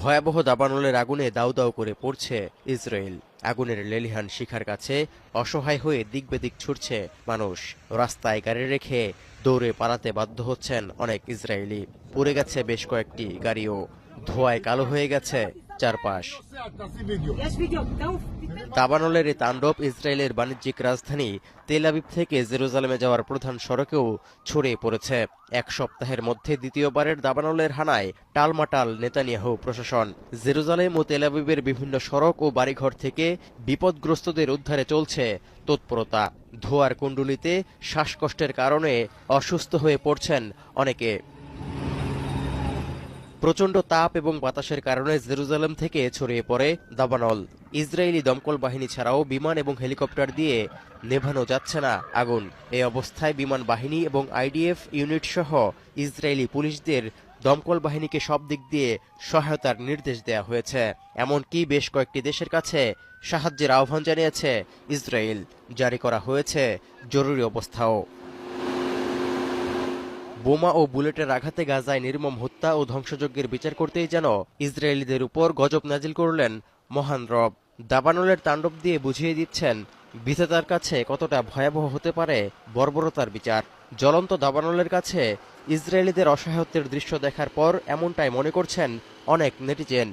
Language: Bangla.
ভয়াবহ দাবানলের আগুনে দাউ দাউ করে পড়ছে ইসরায়েল। আগুনের লেলিহান শিখার কাছে অসহায় হয়ে দিক বেদিক ছুটছে মানুষ। রাস্তায় গাড়ি রেখে দৌড়ে পালাতে বাধ্য হচ্ছেন অনেক ইসরায়েলি। পুড়ে গেছে বেশ কয়েকটি গাড়িও, ধোঁয়ায় কালো হয়ে গেছে চারপাশ। দাবানলের এই তাণ্ডব ইসরায়েলের বাণিজ্যিক রাজধানী তেল আবিব থেকে জেরুজালেমে যাওয়ার প্রধান সড়কেও ছড়িয়ে পড়েছে। এক সপ্তাহের মধ্যে দ্বিতীয়বারের দাবানলের হানায় টালমাটাল নেতানিয়াহু প্রশাসন। জেরুজালেম ও তেল আবিবের বিভিন্ন সড়ক ও বাড়িঘর থেকে বিপদগ্রস্তদের উদ্ধারে চলছে তৎপরতা। ধোঁয়ার কুণ্ডুলিতে শ্বাসকষ্টের কারণে অসুস্থ হয়ে পড়ছেন অনেকে। প্রচণ্ড তাপ এবং বাতাসের কারণে জেরুজালেম থেকে ছড়িয়ে পড়ে দাবানল। ইসরায়েলি দমকল বাহিনী ছাড়াও বিমান এবং হেলিকপ্টার দিয়ে নেভানো যাচ্ছে না আগুন। এই অবস্থায় বিমান বাহিনী এবং আইডিএফ ইউনিট সহ ইসরায়েলি পুলিশদের দমকল বাহিনীকে সব দিক দিয়ে সহায়তার নির্দেশ দেওয়া হয়েছে। এমনকি বেশ কয়েকটি দেশের কাছে সাহায্যের আহ্বান জানিয়েছে ইসরায়েল। জারি করা হয়েছে জরুরি অবস্থাও। বোমা ও বুলেটের আঘাতে গাজায় নির্মম হত্যা ও ধ্বংসযজ্ঞের বিচার করতেই যেন ইসরায়েলিদের উপর গজব নাজিল করলেন মহান রব। দাবানলের তাণ্ডব দিয়ে বুঝিয়ে দিচ্ছেন বিধাতার কাছে কতটা ভয়াবহ হতে পারে বর্বরতার বিচার। জ্বলন্ত দাবানলের কাছে ইসরায়েলিদের অসহায়ত্বের দৃশ্য দেখার পর এমনটাই মনে করছেন অনেক নেটিজেন।